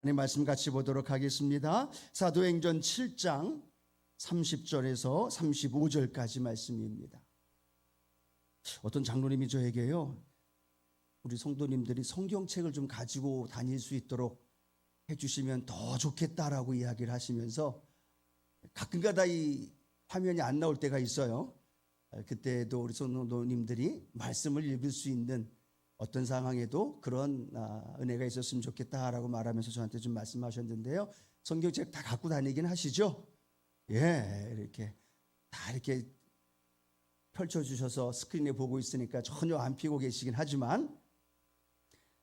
하나님 말씀 같이 보도록 하겠습니다. 사도행전 7장 30절에서 35절까지 말씀입니다. 어떤 장로님이 저에게요, 우리 성도님들이 성경책을 좀 가지고 다닐 수 있도록 해주시면 더 좋겠다라고 이야기를 하시면서 가끔가다 이 화면이 안 나올 때가 있어요. 그때도 우리 성도님들이 말씀을 읽을 수 있는 어떤 상황에도 그런 은혜가 있었으면 좋겠다라고 말하면서 저한테 좀 말씀하셨는데요. 성경책 다 갖고 다니긴 하시죠? 예, 이렇게 다 이렇게 펼쳐주셔서 스크린에 보고 있으니까 전혀 안 피고 계시긴 하지만,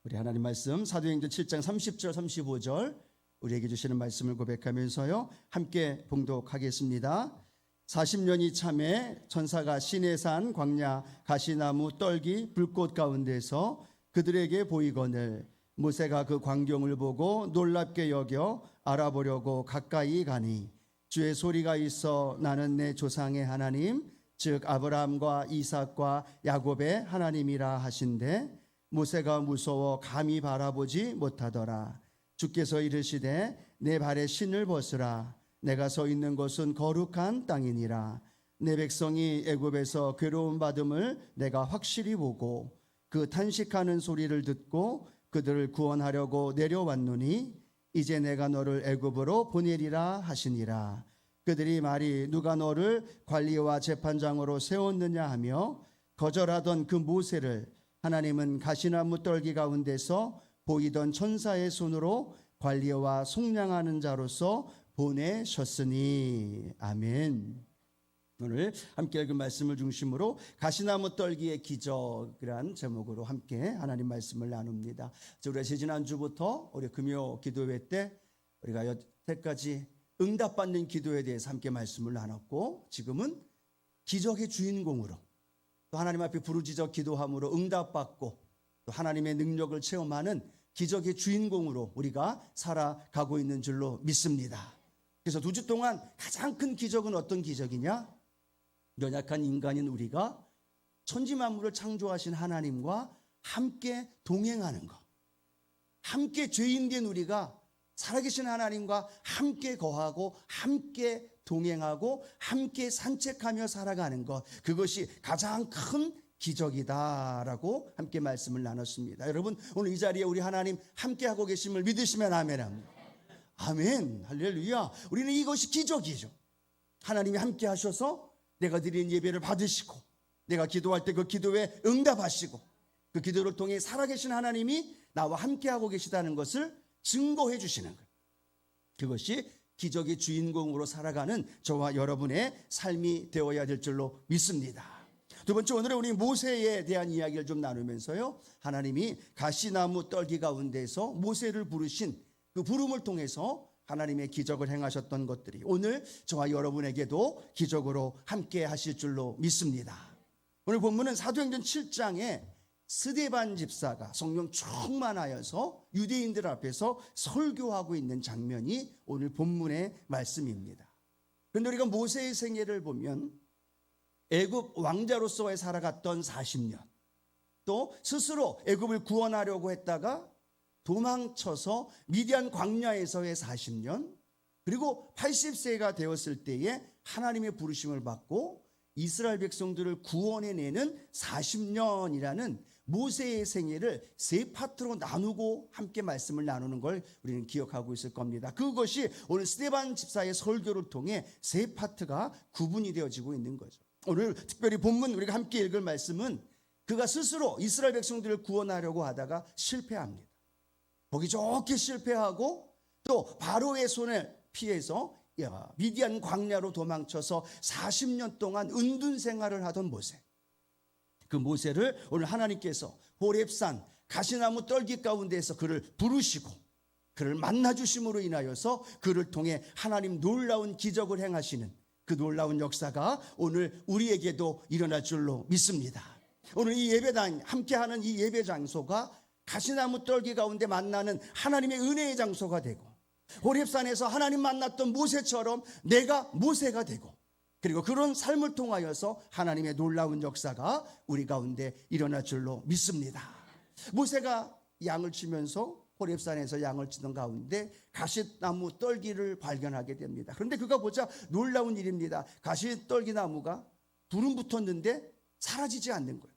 우리 하나님 말씀 사도행전 7장 30절 35절 우리에게 주시는 말씀을 고백하면서요 함께 봉독하겠습니다. 40년이 참에 천사가 시내산 광야 가시나무 떨기 불꽃 가운데서 그들에게 보이거늘 모세가 그 광경을 보고 놀랍게 여겨 알아보려고 가까이 가니 주의 소리가 있어 나는 내 조상의 하나님 즉 아브라함과 이삭과 야곱의 하나님이라 하신대 모세가 무서워 감히 바라보지 못하더라. 주께서 이르시되 내 발에 신을 벗으라. 내가 서 있는 곳은 거룩한 땅이니라. 내 백성이 애굽에서 괴로움 받음을 내가 확실히 보고 그 탄식하는 소리를 듣고 그들을 구원하려고 내려왔노니 이제 내가 너를 애굽으로 보내리라 하시니라. 그들이 말이 누가 너를 관리와 재판장으로 세웠느냐 하며 거절하던 그 모세를 하나님은 가시나무 떨기 가운데서 보이던 천사의 손으로 관리와 속량하는 자로서 보내셨으니. 아멘. 오늘 함께 읽은 말씀을 중심으로 가시나무 떨기의 기적이라는 제목으로 함께 하나님 말씀을 나눕니다. 우리가 지난주부터 우리 금요 기도회 때 우리가 여태까지 응답받는 기도에 대해서 함께 말씀을 나눴고, 지금은 기적의 주인공으로 또 하나님 앞에 부르짖어 기도함으로 응답받고 또 하나님의 능력을 체험하는 기적의 주인공으로 우리가 살아가고 있는 줄로 믿습니다. 그래서 2주 동안 가장 큰 기적은 어떤 기적이냐? 연약한 인간인 우리가 천지만물을 창조하신 하나님과 함께 동행하는 것, 함께 죄인된 우리가 살아계신 하나님과 함께 거하고 함께 동행하고 함께 산책하며 살아가는 것, 그것이 가장 큰 기적이다라고 함께 말씀을 나눴습니다. 여러분, 오늘 이 자리에 우리 하나님 함께하고 계심을 믿으시면 아멘 합니다. 아멘, 할렐루야. 우리는 이것이 기적이죠. 하나님이 함께 하셔서 내가 드리는 예배를 받으시고 내가 기도할 때 그 기도에 응답하시고 그 기도를 통해 살아계신 하나님이 나와 함께하고 계시다는 것을 증거해 주시는 거예요. 그것이 기적의 주인공으로 살아가는 저와 여러분의 삶이 되어야 될 줄로 믿습니다. 두 번째, 오늘은 우리 모세에 대한 이야기를 좀 나누면서요, 하나님이 가시나무 떨기 가운데서 모세를 부르신 그 부름을 통해서 하나님의 기적을 행하셨던 것들이 오늘 저와 여러분에게도 기적으로 함께 하실 줄로 믿습니다. 오늘 본문은 사도행전 7장에 스데반 집사가 성령 충만하여서 유대인들 앞에서 설교하고 있는 장면이 오늘 본문의 말씀입니다. 그런데 우리가 모세의 생애를 보면 애굽 왕자로서의 살아갔던 40년, 또 스스로 애굽을 구원하려고 했다가 도망쳐서 미디안 광야에서의 40년, 그리고 80세가 되었을 때에 하나님의 부르심을 받고 이스라엘 백성들을 구원해내는 40년이라는 모세의 생애를 세 파트로 나누고 함께 말씀을 나누는 걸 우리는 기억하고 있을 겁니다. 그것이 오늘 스데반 집사의 설교를 통해 세 파트가 구분이 되어지고 있는 거죠. 오늘 특별히 본문 우리가 함께 읽을 말씀은 그가 스스로 이스라엘 백성들을 구원하려고 하다가 실패합니다. 보기 좋게 실패하고 또 바로의 손을 피해서 미디안 광야로 도망쳐서 40년 동안 은둔 생활을 하던 모세, 그 모세를 오늘 하나님께서 호렙산 가시나무 떨기 가운데에서 그를 부르시고 그를 만나주심으로 인하여서 그를 통해 하나님 놀라운 기적을 행하시는 그 놀라운 역사가 오늘 우리에게도 일어날 줄로 믿습니다. 오늘 이 예배당 함께하는 이 예배 장소가 가시나무 떨기 가운데 만나는 하나님의 은혜의 장소가 되고, 호렙산에서 하나님 만났던 모세처럼 내가 모세가 되고, 그리고 그런 삶을 통하여서 하나님의 놀라운 역사가 우리 가운데 일어날 줄로 믿습니다. 모세가 양을 치면서 호렙산에서 양을 치던 가운데 가시나무 떨기를 발견하게 됩니다. 그런데 그가 보자 놀라운 일입니다. 가시떨기나무가 불은 붙었는데 사라지지 않는 거예요.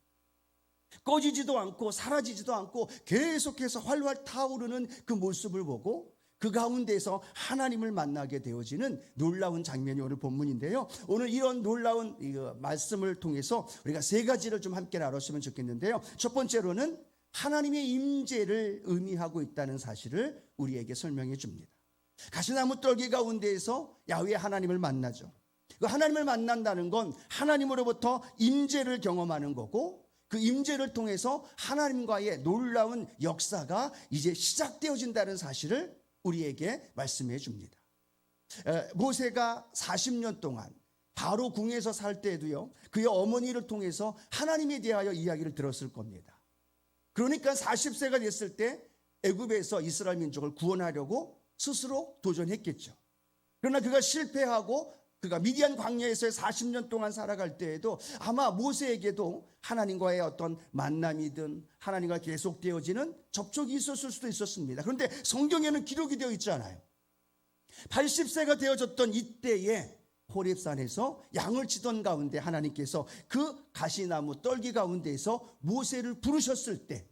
꺼지지도 않고 사라지지도 않고 계속해서 활활 타오르는 그 모습을 보고 그 가운데서 하나님을 만나게 되어지는 놀라운 장면이 오늘 본문인데요. 오늘 이런 놀라운 말씀을 통해서 우리가 세 가지를 좀 함께 나눴으면 좋겠는데요. 첫 번째로는 하나님의 임재를 의미하고 있다는 사실을 우리에게 설명해 줍니다. 가시나무 떨기 가운데에서 야훼 하나님을 만나죠. 그 하나님을 만난다는 건 하나님으로부터 임재를 경험하는 거고, 그 임재를 통해서 하나님과의 놀라운 역사가 이제 시작되어진다는 사실을 우리에게 말씀해 줍니다. 모세가 40년 동안 바로 궁에서 살 때에도요, 그의 어머니를 통해서 하나님에 대하여 이야기를 들었을 겁니다. 그러니까 40세가 됐을 때 애굽에서 이스라엘 민족을 구원하려고 스스로 도전했겠죠. 그러나 그가 실패하고 그가 미디안 광야에서 40년 동안 살아갈 때에도 아마 모세에게도 하나님과의 어떤 만남이든 하나님과 계속되어지는 접촉이 있었을 수도 있었습니다. 그런데 성경에는 기록이 되어 있지 않아요. 80세가 되어졌던 이때에 호렙산에서 양을 치던 가운데 하나님께서 그 가시나무 떨기 가운데에서 모세를 부르셨을 때,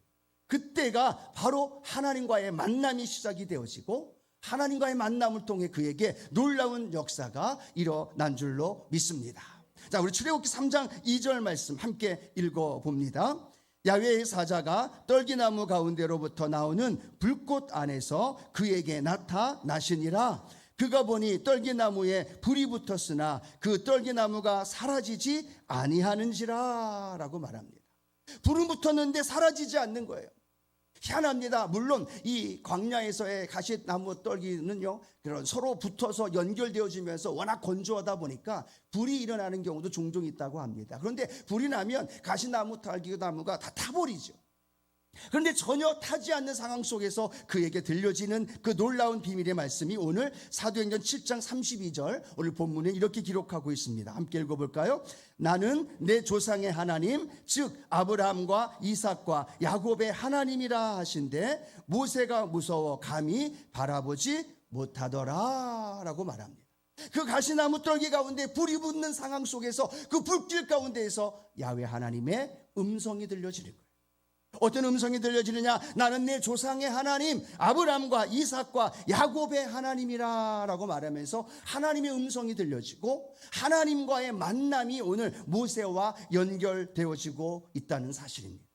그때가 바로 하나님과의 만남이 시작이 되어지고 하나님과의 만남을 통해 그에게 놀라운 역사가 일어난 줄로 믿습니다. 자, 우리 출애굽기 3장 2절 말씀 함께 읽어봅니다. 야훼의 사자가 떨기나무 가운데로부터 나오는 불꽃 안에서 그에게 나타나시니라. 그가 보니 떨기나무에 불이 붙었으나 그 떨기나무가 사라지지 아니하는지라 라고 말합니다. 불은 붙었는데 사라지지 않는 거예요. 희한합니다. 물론 이 광야에서의 가시나무 떨기는요, 그런 서로 붙어서 연결되어지면서 워낙 건조하다 보니까 불이 일어나는 경우도 종종 있다고 합니다. 그런데 불이 나면 가시나무 떨기나무가 다 타버리죠. 그런데 전혀 타지 않는 상황 속에서 그에게 들려지는 그 놀라운 비밀의 말씀이 오늘 사도행전 7장 32절 오늘 본문에 이렇게 기록하고 있습니다. 함께 읽어볼까요? 나는 내 조상의 하나님 즉 아브라함과 이삭과 야곱의 하나님이라 하신데 모세가 무서워 감히 바라보지 못하더라 라고 말합니다. 그 가시나무 떨기 가운데 불이 붙는 상황 속에서 그 불길 가운데에서 야훼 하나님의 음성이 들려지는 거예요. 어떤 음성이 들려지느냐? 나는 내 조상의 하나님 아브라함과 이삭과 야곱의 하나님이라 라고 말하면서 하나님의 음성이 들려지고 하나님과의 만남이 오늘 모세와 연결되어지고 있다는 사실입니다.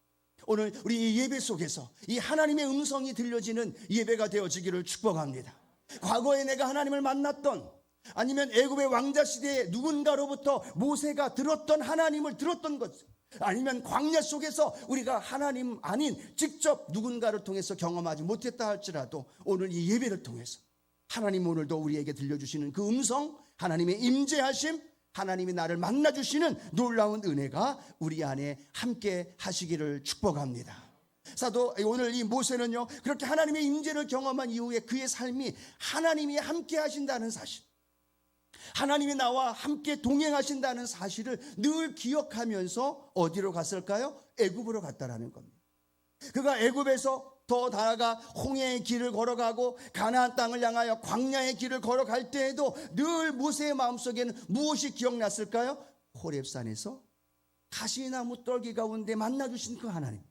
오늘 우리 예배 속에서 이 하나님의 음성이 들려지는 예배가 되어지기를 축복합니다. 과거에 내가 하나님을 만났던, 아니면 애굽의 왕자 시대에 누군가로부터 모세가 들었던 하나님을 들었던 것, 아니면 광야 속에서 우리가 하나님 아닌 직접 누군가를 통해서 경험하지 못했다 할지라도 오늘 이 예배를 통해서 하나님 오늘도 우리에게 들려주시는 그 음성, 하나님의 임재하심, 하나님이 나를 만나주시는 놀라운 은혜가 우리 안에 함께 하시기를 축복합니다. 사도 오늘 이 모세는요, 그렇게 하나님의 임재를 경험한 이후에 그의 삶이 하나님이 함께 하신다는 사실, 하나님이 나와 함께 동행하신다는 사실을 늘 기억하면서 어디로 갔을까요? 애굽으로 갔다라는 겁니다. 그가 애굽에서 더 나아가 홍해의 길을 걸어가고 가나안 땅을 향하여 광야의 길을 걸어갈 때에도 늘 모세의 마음속에는 무엇이 기억났을까요? 호렙산에서 가시나무 떨기 가운데 만나주신 그 하나님,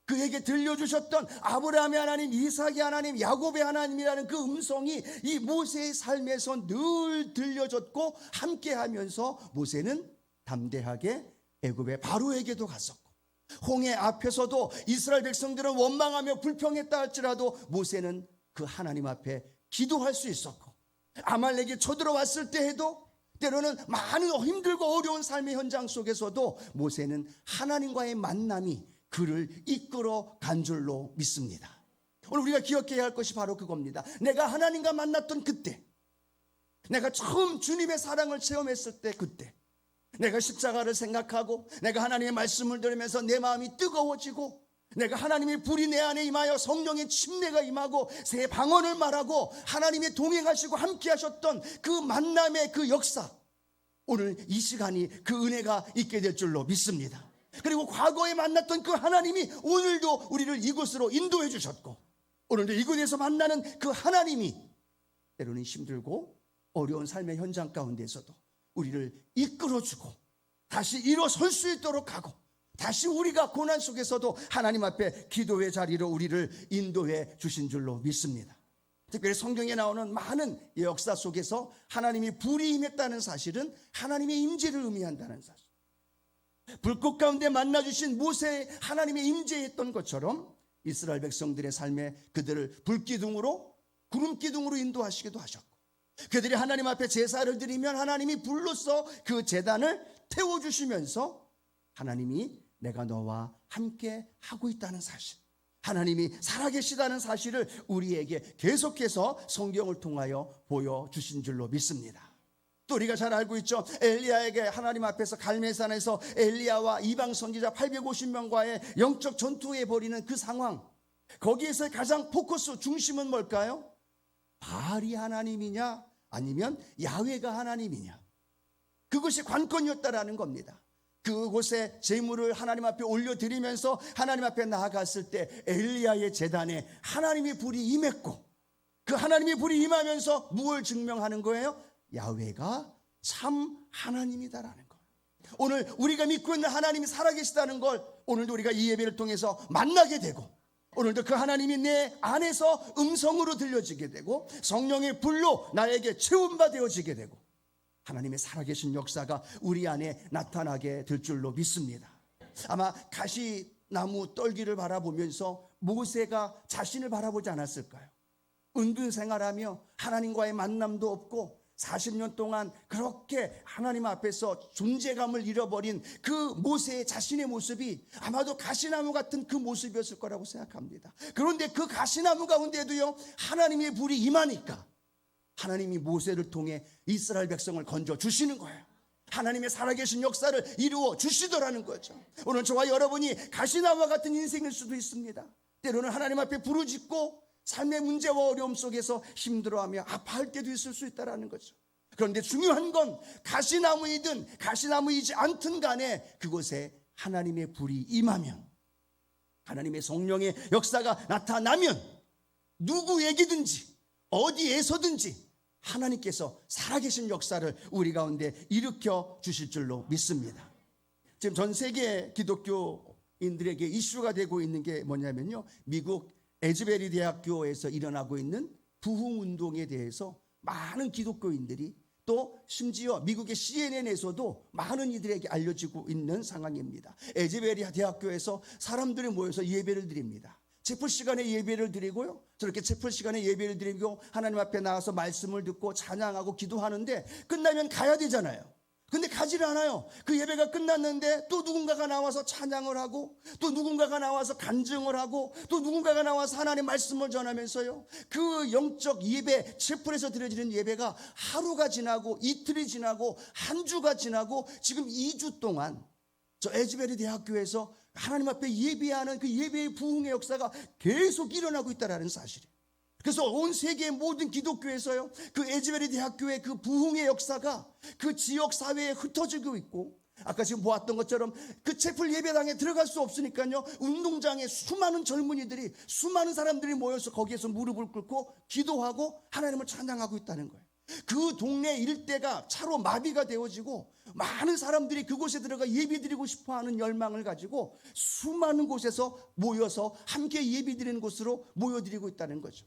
그에게 들려주셨던 아브라함의 하나님, 이삭의 하나님, 야곱의 하나님이라는 그 음성이 이 모세의 삶에서 늘 들려졌고 함께하면서 모세는 담대하게 애굽의 바로에게도 갔었고, 홍해 앞에서도 이스라엘 백성들은 원망하며 불평했다 할지라도 모세는 그 하나님 앞에 기도할 수 있었고, 아말렉이 쳐들어왔을 때에도 때로는 많은 힘들고 어려운 삶의 현장 속에서도 모세는 하나님과의 만남이 그를 이끌어 간 줄로 믿습니다. 오늘 우리가 기억해야 할 것이 바로 그겁니다. 내가 하나님과 만났던 그때, 내가 처음 주님의 사랑을 체험했을 때, 그때 내가 십자가를 생각하고 내가 하나님의 말씀을 들으면서 내 마음이 뜨거워지고 내가 하나님의 불이 내 안에 임하여 성령의 침례가 임하고 새 방언을 말하고 하나님의 동행하시고 함께 하셨던 그 만남의 그 역사, 오늘 이 시간이 그 은혜가 있게 될 줄로 믿습니다. 그리고 과거에 만났던 그 하나님이 오늘도 우리를 이곳으로 인도해 주셨고 오늘도 이곳에서 만나는 그 하나님이 때로는 힘들고 어려운 삶의 현장 가운데서도 우리를 이끌어주고 다시 일어설 수 있도록 하고, 다시 우리가 고난 속에서도 하나님 앞에 기도의 자리로 우리를 인도해 주신 줄로 믿습니다. 특별히 성경에 나오는 많은 역사 속에서 하나님이 불이 임했다는 사실은 하나님의 임재를 의미한다는 사실. 불꽃 가운데 만나주신 모세의 하나님의 임재했던 것처럼 이스라엘 백성들의 삶에 그들을 불기둥으로, 구름기둥으로 인도하시기도 하셨고, 그들이 하나님 앞에 제사를 드리면 하나님이 불로써 그 제단을 태워주시면서 하나님이 내가 너와 함께 하고 있다는 사실, 하나님이 살아계시다는 사실을 우리에게 계속해서 성경을 통하여 보여주신 줄로 믿습니다. 또 우리가 잘 알고 있죠. 엘리야에게 하나님 앞에서 갈멜산에서 엘리야와 이방 선지자 850명과의 영적 전투에 벌이는 그 상황, 거기에서 가장 포커스 중심은 뭘까요? 바알이 하나님이냐 아니면 야훼가 하나님이냐, 그것이 관건이었다라는 겁니다. 그곳에 제물을 하나님 앞에 올려드리면서 하나님 앞에 나아갔을 때 엘리야의 제단에 하나님의 불이 임했고, 그 하나님의 불이 임하면서 무엇을 증명하는 거예요? 야훼가 참 하나님이다라는 것. 오늘 우리가 믿고 있는 하나님이 살아계시다는 걸 오늘도 우리가 이 예배를 통해서 만나게 되고, 오늘도 그 하나님이 내 안에서 음성으로 들려지게 되고 성령의 불로 나에게 체험받아지게 되고 하나님의 살아계신 역사가 우리 안에 나타나게 될 줄로 믿습니다. 아마 가시나무 떨기를 바라보면서 모세가 자신을 바라보지 않았을까요? 은둔 생활하며 하나님과의 만남도 없고 40년 동안 그렇게 하나님 앞에서 존재감을 잃어버린 그 모세의 자신의 모습이 아마도 가시나무 같은 그 모습이었을 거라고 생각합니다. 그런데 그 가시나무 가운데도요, 하나님의 불이 임하니까 하나님이 모세를 통해 이스라엘 백성을 건져 주시는 거예요. 하나님의 살아계신 역사를 이루어 주시더라는 거죠. 오늘 저와 여러분이 가시나무와 같은 인생일 수도 있습니다. 때로는 하나님 앞에 부르짖고 삶의 문제와 어려움 속에서 힘들어하며 아파할 때도 있을 수 있다는 거죠. 그런데 중요한 건 가시나무이든 가시나무이지 않든 간에 그곳에 하나님의 불이 임하면, 하나님의 성령의 역사가 나타나면 누구에게든지 어디에서든지 하나님께서 살아계신 역사를 우리 가운데 일으켜 주실 줄로 믿습니다. 지금 전 세계 기독교인들에게 이슈가 되고 있는 게 뭐냐면요, 미국 에즈베리 대학교에서 일어나고 있는 부흥운동에 대해서 많은 기독교인들이, 또 심지어 미국의 CNN에서도 많은 이들에게 알려지고 있는 상황입니다. 에즈베리 대학교에서 사람들이 모여서 예배를 드립니다. 채플 시간에 예배를 드리고요, 저렇게 채플 시간에 예배를 드리고 하나님 앞에 나와서 말씀을 듣고 찬양하고 기도하는데 끝나면 가야 되잖아요. 근데 가지를 않아요. 그 예배가 끝났는데 또 누군가가 나와서 찬양을 하고, 또 누군가가 나와서 간증을 하고, 또 누군가가 나와서 하나님의 말씀을 전하면서요, 그 영적 예배, 채플에서 드려지는 예배가 하루가 지나고 이틀이 지나고 한 주가 지나고 지금 2주 동안 저 에즈베리 대학교에서 하나님 앞에 예배하는 그 예배의 부흥의 역사가 계속 일어나고 있다는 사실이에요. 그래서 온 세계의 모든 기독교에서요, 그 에즈베리 대학교의 그 부흥의 역사가 그 지역 사회에 흩어지고 있고, 아까 지금 보았던 것처럼 그 채플 예배당에 들어갈 수 없으니까요, 운동장에 수많은 젊은이들이, 수많은 사람들이 모여서 거기에서 무릎을 꿇고 기도하고 하나님을 찬양하고 있다는 거예요. 그 동네 일대가 차로 마비가 되어지고 많은 사람들이 그곳에 들어가 예배드리고 싶어하는 열망을 가지고 수많은 곳에서 모여서 함께 예배드리는 곳으로 모여드리고 있다는 거죠.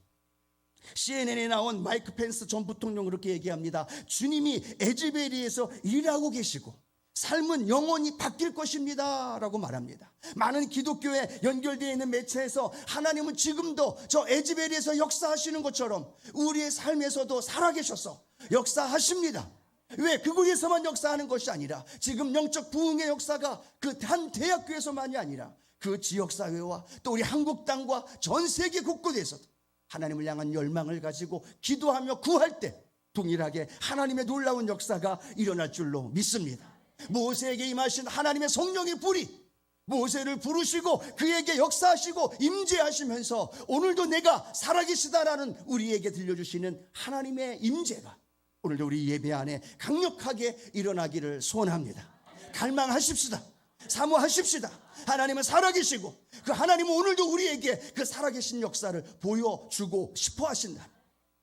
CNN에 나온 마이크 펜스 전 부통령은 그렇게 얘기합니다. 주님이 에즈베리에서 일하고 계시고 삶은 영원히 바뀔 것입니다 라고 말합니다. 많은 기독교에 연결되어 있는 매체에서 하나님은 지금도 저 에즈베리에서 역사하시는 것처럼 우리의 삶에서도 살아계셔서 역사하십니다. 왜? 그곳에서만 역사하는 것이 아니라 지금 영적 부흥의 역사가 그 한 대학교에서만이 아니라 그 지역사회와 또 우리 한국 땅과 전 세계 곳곳에서도 하나님을 향한 열망을 가지고 기도하며 구할 때 동일하게 하나님의 놀라운 역사가 일어날 줄로 믿습니다. 모세에게 임하신 하나님의 성령의 불이 모세를 부르시고 그에게 역사하시고 임재하시면서 오늘도 내가 살아계시다라는 우리에게 들려주시는 하나님의 임재가 오늘도 우리 예배 안에 강력하게 일어나기를 소원합니다. 갈망하십시다. 사모하십시다. 하나님은 살아계시고 그 하나님은 오늘도 우리에게 그 살아계신 역사를 보여주고 싶어 하신다.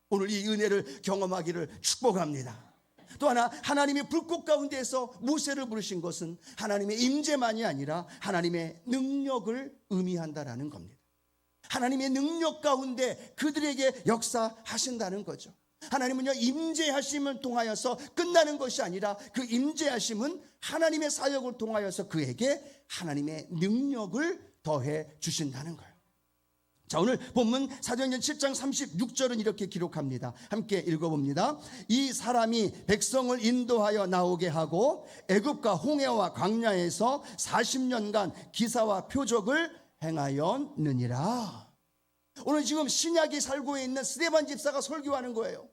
오늘 이 은혜를 경험하기를 축복합니다. 또 하나, 하나님의 불꽃 가운데에서 모세를 부르신 것은 하나님의 임재만이 아니라 하나님의 능력을 의미한다라는 겁니다. 하나님의 능력 가운데 그들에게 역사하신다는 거죠. 하나님은요, 임재하심을 통하여서 끝나는 것이 아니라 그 임재하심은 하나님의 사역을 통하여서 그에게 하나님의 능력을 더해 주신다는 거예요. 자, 오늘 본문 사도행전 7장 36절은 이렇게 기록합니다. 함께 읽어봅니다. 이 사람이 백성을 인도하여 나오게 하고 애굽과 홍해와 광야에서 40년간 기사와 표적을 행하였느니라. 오늘 지금 신약이 살고 있는 스데반 집사가 설교하는 거예요.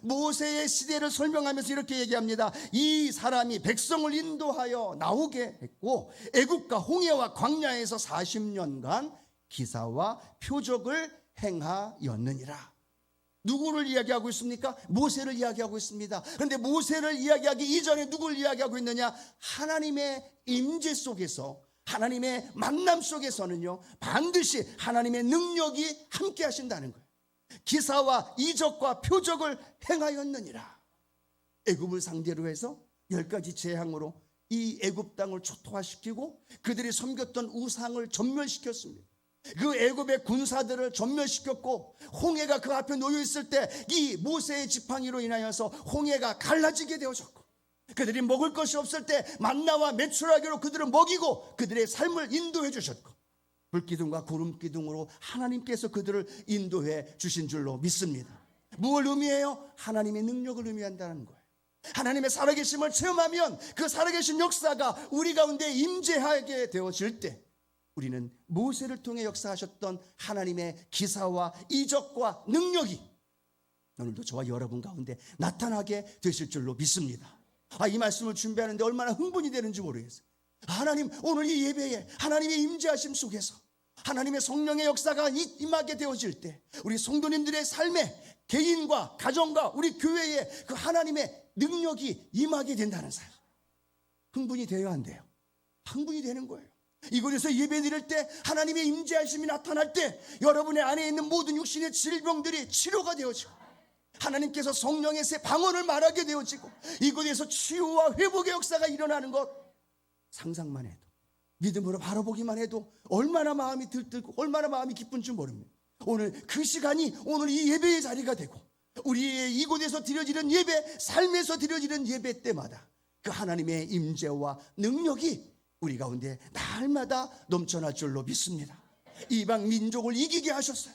모세의 시대를 설명하면서 이렇게 얘기합니다. 이 사람이 백성을 인도하여 나오게 했고 애굽과 홍해와 광야에서 40년간 기사와 표적을 행하였느니라. 누구를 이야기하고 있습니까? 모세를 이야기하고 있습니다. 그런데 모세를 이야기하기 이전에 누구를 이야기하고 있느냐? 하나님의 임재 속에서, 하나님의 만남 속에서는요, 반드시 하나님의 능력이 함께 하신다는 거예요. 기사와 이적과 표적을 행하였느니라. 애굽을 상대로 해서 10가지 재앙으로 이 애굽 땅을 초토화시키고 그들이 섬겼던 우상을 전멸시켰습니다. 그 애굽의 군사들을 전멸시켰고 홍해가 그 앞에 놓여 있을 때 이 모세의 지팡이로 인하여서 홍해가 갈라지게 되어졌고 그들이 먹을 것이 없을 때 만나와 메추라기로 그들을 먹이고 그들의 삶을 인도해 주셨고 불기둥과 구름기둥으로 하나님께서 그들을 인도해 주신 줄로 믿습니다. 무엇을 의미해요? 하나님의 능력을 의미한다는 거예요. 하나님의 살아계심을 체험하면 그 살아계신 역사가 우리 가운데 임재하게 되어질 때 우리는 모세를 통해 역사하셨던 하나님의 기사와 이적과 능력이 오늘도 저와 여러분 가운데 나타나게 되실 줄로 믿습니다. 이 말씀을 준비하는데 얼마나 흥분이 되는지 모르겠어요. 하나님, 오늘 이 예배에 하나님의 임재하심 속에서 하나님의 성령의 역사가 임하게 되어질 때 우리 성도님들의 삶에 개인과 가정과 우리 교회에 그 하나님의 능력이 임하게 된다는 사실, 흥분이 되어야 한대요. 흥분이 되는 거예요. 이곳에서 예배 드릴 때 하나님의 임재하심이 나타날 때 여러분의 안에 있는 모든 육신의 질병들이 치료가 되어지고 하나님께서 성령의 새 방언을 말하게 되어지고 이곳에서 치유와 회복의 역사가 일어나는 것 상상만 해도, 믿음으로 바라보기만 해도 얼마나 마음이 들뜨고 얼마나 마음이 기쁜 줄 모릅니다. 오늘 그 시간이 오늘 이 예배의 자리가 되고 우리의 이곳에서 드려지는 예배, 삶에서 드려지는 예배 때마다 그 하나님의 임재와 능력이 우리 가운데 날마다 넘쳐날 줄로 믿습니다. 이방 민족을 이기게 하셨어요.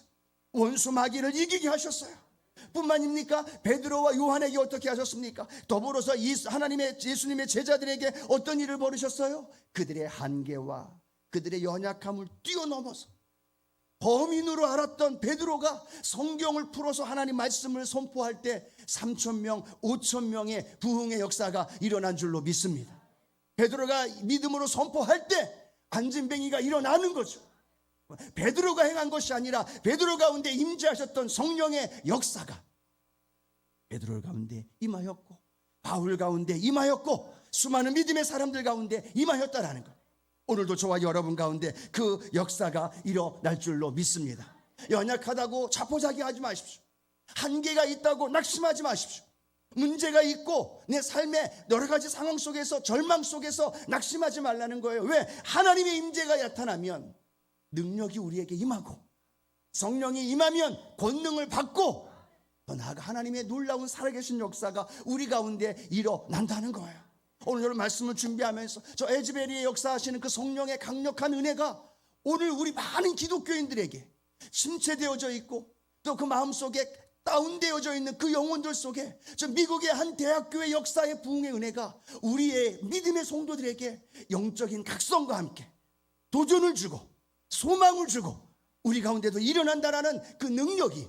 원수 마귀를 이기게 하셨어요. 뿐만입니까? 베드로와 요한에게 어떻게 하셨습니까? 더불어서 하나님의 예수님의 제자들에게 어떤 일을 벌이셨어요? 그들의 한계와 그들의 연약함을 뛰어넘어서 범인으로 알았던 베드로가 성경을 풀어서 하나님 말씀을 선포할 때 3,000명, 5,000명의 부흥의 역사가 일어난 줄로 믿습니다. 베드로가 믿음으로 선포할 때 안진뱅이가 일어나는 거죠. 베드로가 행한 것이 아니라 베드로 가운데 임재하셨던 성령의 역사가 베드로 가운데 임하였고 바울 가운데 임하였고 수많은 믿음의 사람들 가운데 임하였다라는 것. 오늘도 저와 여러분 가운데 그 역사가 일어날 줄로 믿습니다. 연약하다고 자포자기하지 마십시오. 한계가 있다고 낙심하지 마십시오. 문제가 있고 내 삶의 여러 가지 상황 속에서 절망 속에서 낙심하지 말라는 거예요. 왜? 하나님의 임재가 나타나면 능력이 우리에게 임하고 성령이 임하면 권능을 받고 더 나아가 하나님의 놀라운 살아계신 역사가 우리 가운데 일어난다는 거예요. 오늘 말씀을 준비하면서 저 에즈베리에 역사하시는 그 성령의 강력한 은혜가 오늘 우리 많은 기독교인들에게 침체되어져 있고 또 그 마음속에 다운되어져 있는 그 영혼들 속에 저 미국의 한 대학교의 역사의 부흥의 은혜가 우리의 믿음의 성도들에게 영적인 각성과 함께 도전을 주고 소망을 주고 우리 가운데도 일어난다라는 그 능력이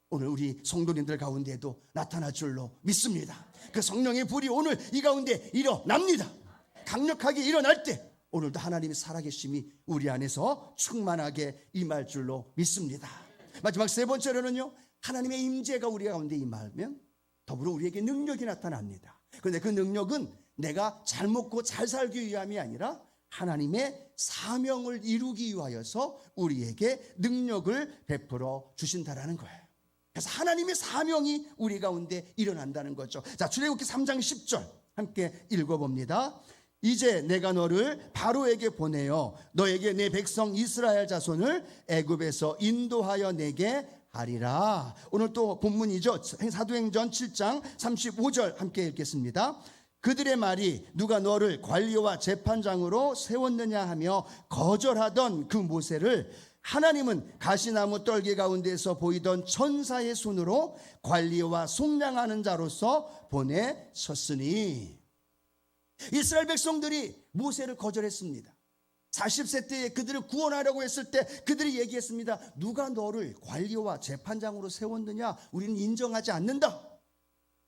오늘 우리 성도님들 가운데도 나타날 줄로 믿습니다. 그 성령의 불이 오늘 이 가운데 일어납니다. 강력하게 일어날 때 오늘도 하나님의 살아계심이 우리 안에서 충만하게 임할 줄로 믿습니다. 마지막 세 번째로는요, 하나님의 임재가 우리 가운데 임하면 더불어 우리에게 능력이 나타납니다. 그런데 그 능력은 내가 잘 먹고 잘 살기 위함이 아니라 하나님의 사명을 이루기 위하여서 우리에게 능력을 베풀어 주신다라는 거예요. 그래서 하나님의 사명이 우리 가운데 일어난다는 거죠. 자, 출애굽기 3장 10절 함께 읽어봅니다. 이제 내가 너를 바로에게 보내어 너에게 내 백성 이스라엘 자손을 애굽에서 인도하여 내게 하리라. 오늘 또 본문이죠. 사도행전 7장 35절 함께 읽겠습니다. 그들의 말이 누가 너를 관리와 재판장으로 세웠느냐 하며 거절하던 그 모세를 하나님은 가시나무 떨기 가운데서 보이던 천사의 손으로 관리와 속량하는 자로서 보내셨으니. 이스라엘 백성들이 모세를 거절했습니다. 40세 때에 그들을 구원하려고 했을 때 그들이 얘기했습니다. 누가 너를 관리와 재판장으로 세웠느냐? 우리는 인정하지 않는다.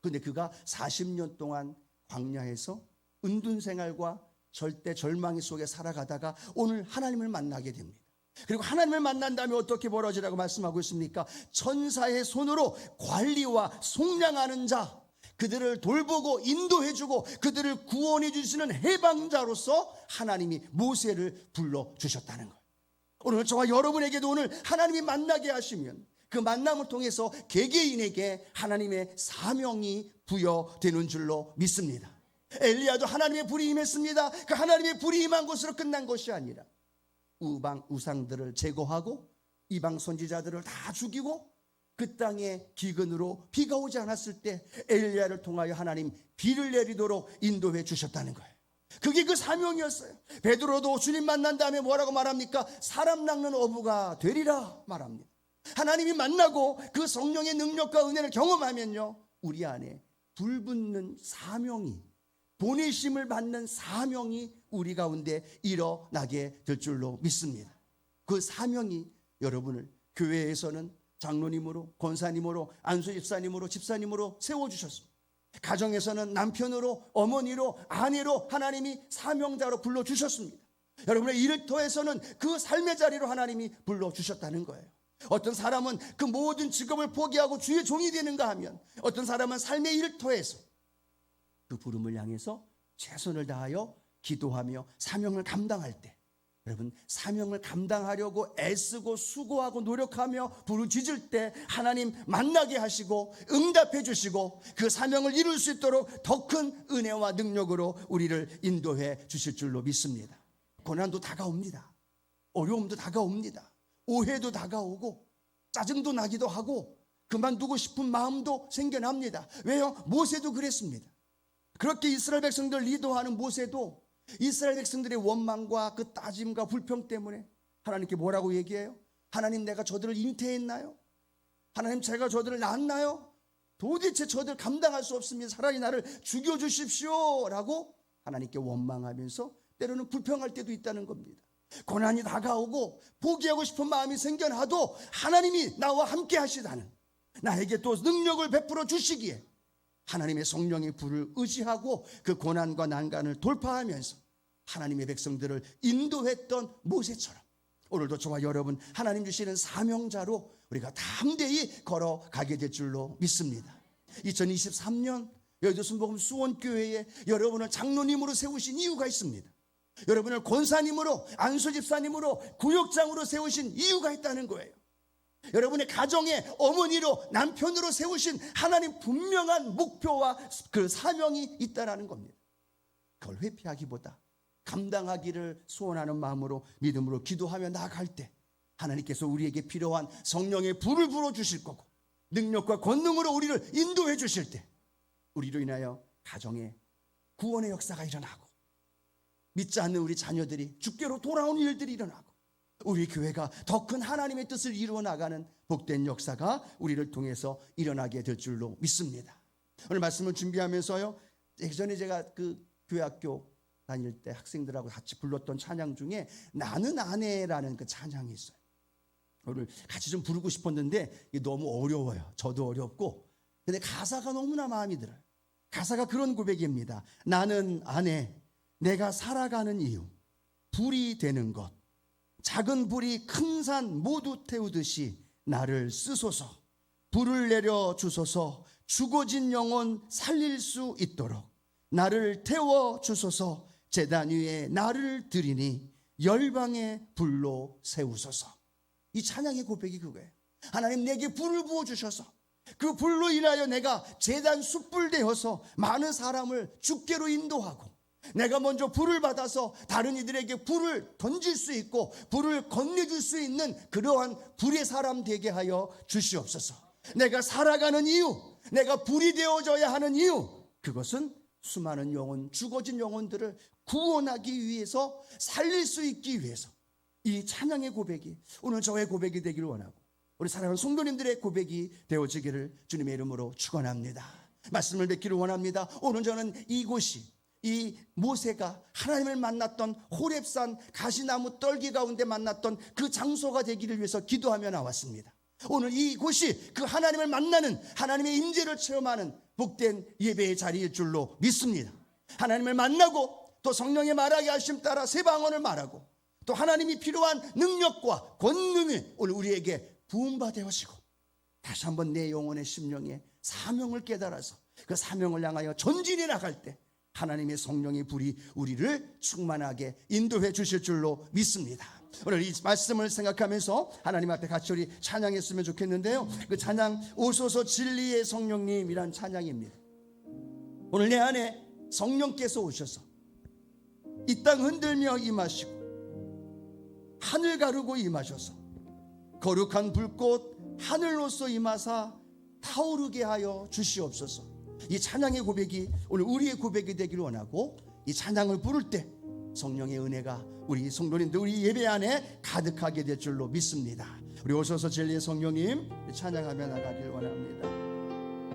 그런데 그가 40년 동안 광야에서 은둔 생활과 절대 절망 속에 살아가다가 오늘 하나님을 만나게 됩니다. 그리고 하나님을 만난 다음에 어떻게 벌어지라고 말씀하고 있습니까? 천사의 손으로 관리와 속량하는 자, 그들을 돌보고 인도해주고 그들을 구원해 주시는 해방자로서 하나님이 모세를 불러주셨다는 거예요. 오늘 저와 여러분에게도 오늘 하나님이 만나게 하시면 그 만남을 통해서 개개인에게 하나님의 사명이 부여되는 줄로 믿습니다. 엘리야도 하나님의 불이 임했습니다. 그 하나님의 불이 임한 것으로 끝난 것이 아니라 우상들을 제거하고 이방 선지자들을 다 죽이고 그 땅에 기근으로 비가 오지 않았을 때 엘리야를 통하여 하나님 비를 내리도록 인도해 주셨다는 거예요. 그게 그 사명이었어요. 베드로도 주님 만난 다음에 뭐라고 말합니까? 사람 낚는 어부가 되리라 말합니다. 하나님이 만나고 그 성령의 능력과 은혜를 경험하면요, 우리 안에 불붙는 사명이, 보내심을 받는 사명이 우리 가운데 일어나게 될 줄로 믿습니다. 그 사명이 여러분을 교회에서는 장로님으로, 권사님으로, 안수집사님으로, 집사님으로 세워주셨습니다. 가정에서는 남편으로, 어머니로, 아내로 하나님이 사명자로 불러주셨습니다. 여러분의 일터에서는 그 삶의 자리로 하나님이 불러주셨다는 거예요. 어떤 사람은 그 모든 직업을 포기하고 주의 종이 되는가 하면, 어떤 사람은 삶의 일터에서 그 부름을 향해서 최선을 다하여 기도하며 사명을 감당할 때, 여러분 사명을 감당하려고 애쓰고 수고하고 노력하며 부르짖을 때 하나님 만나게 하시고 응답해 주시고 그 사명을 이룰 수 있도록 더 큰 은혜와 능력으로 우리를 인도해 주실 줄로 믿습니다. 고난도 다가옵니다. 어려움도 다가옵니다. 오해도 다가오고 짜증도 나기도 하고 그만두고 싶은 마음도 생겨납니다. 왜요? 모세도 그랬습니다. 그렇게 이스라엘 백성들 리더하는 모세도 이스라엘 백성들의 원망과 그 따짐과 불평 때문에 하나님께 뭐라고 얘기해요? 하나님, 내가 저들을 잉태했나요? 하나님, 제가 저들을 낳았나요? 도대체 저들 감당할 수 없습니다. 차라리 나를 죽여주십시오 라고 하나님께 원망하면서 때로는 불평할 때도 있다는 겁니다. 고난이 다가오고 포기하고 싶은 마음이 생겨나도 하나님이 나와 함께 하시다는, 나에게 또 능력을 베풀어 주시기에 하나님의 성령의 불을 의지하고 그 고난과 난간을 돌파하면서 하나님의 백성들을 인도했던 모세처럼 오늘도 저와 여러분 하나님 주시는 사명자로 우리가 담대히 걸어가게 될 줄로 믿습니다. 2023년 여의도 순복음 수원교회에 여러분을 장로님으로 세우신 이유가 있습니다. 여러분을 권사님으로, 안수집사님으로, 구역장으로 세우신 이유가 있다는 거예요. 여러분의 가정의 어머니로, 남편으로 세우신 하나님 분명한 목표와 그 사명이 있다는 겁니다. 그걸 회피하기보다 감당하기를 소원하는 마음으로 믿음으로 기도하며 나아갈 때 하나님께서 우리에게 필요한 성령의 불을 불어주실 거고 능력과 권능으로 우리를 인도해 주실 때 우리로 인하여 가정에 구원의 역사가 일어나고 믿지 않는 우리 자녀들이 주께로 돌아오는 일들이 일어나고 우리 교회가 더 큰 하나님의 뜻을 이루어 나가는 복된 역사가 우리를 통해서 일어나게 될 줄로 믿습니다. 오늘 말씀을 준비하면서요, 예전에 제가 그 교회학교 다닐 때 학생들하고 같이 불렀던 찬양 중에 나는 아내라는 그 찬양이 있어요. 오늘 같이 좀 부르고 싶었는데 이게 너무 어려워요. 저도 어렵고. 근데 가사가 너무나 마음이 들어요. 가사가 그런 고백입니다. 나는 아내, 내가 살아가는 이유, 불이 되는 것, 작은 불이 큰 산 모두 태우듯이 나를 쓰소서, 불을 내려 주소서, 죽어진 영혼 살릴 수 있도록 나를 태워 주소서, 제단 위에 나를 드리니 열방의 불로 세우소서. 이 찬양의 고백이 그거예요. 하나님 내게 불을 부어주셔서 그 불로 인하여 내가 제단 숯불 되어서 많은 사람을 주께로 인도하고, 내가 먼저 불을 받아서 다른 이들에게 불을 던질 수 있고 불을 건네줄 수 있는 그러한 불의 사람 되게 하여 주시옵소서. 내가 살아가는 이유, 내가 불이 되어져야 하는 이유, 그것은 수많은 영혼, 죽어진 영혼들을 구원하기 위해서, 살릴 수 있기 위해서. 이 찬양의 고백이 오늘 저의 고백이 되기를 원하고, 우리 사랑하는 성도님들의 고백이 되어지기를 주님의 이름으로 축원합니다. 말씀을 맺기를 원합니다. 오늘 저는 이곳이, 이 모세가 하나님을 만났던 호렙산 가시나무 떨기 가운데 만났던 그 장소가 되기를 위해서 기도하며 나왔습니다. 오늘 이곳이 그 하나님을 만나는, 하나님의 임재를 체험하는 복된 예배의 자리일 줄로 믿습니다. 하나님을 만나고 또 성령의 말하게 하심 따라 새 방언을 말하고, 또 하나님이 필요한 능력과 권능을 오늘 우리에게 부음받아 오시고, 다시 한번 내 영혼의 심령에 사명을 깨달아서 그 사명을 향하여 전진해 나갈 때 하나님의 성령의 불이 우리를 충만하게 인도해 주실 줄로 믿습니다. 오늘 이 말씀을 생각하면서 하나님 앞에 같이 우리 찬양했으면 좋겠는데요, 그 찬양 오소서 진리의 성령님이란 찬양입니다. 오늘 내 안에 성령께서 오셔서 이 땅 흔들며 임하시고 하늘 가르고 임하셔서 거룩한 불꽃 하늘로서 임하사 타오르게 하여 주시옵소서. 이 찬양의 고백이 오늘 우리의 고백이 되기를 원하고, 이 찬양을 부를 때 성령의 은혜가 우리 성도님들, 우리 예배 안에 가득하게 될 줄로 믿습니다. 우리 오셔서 진리의 성령님 찬양하며 나가길 원합니다.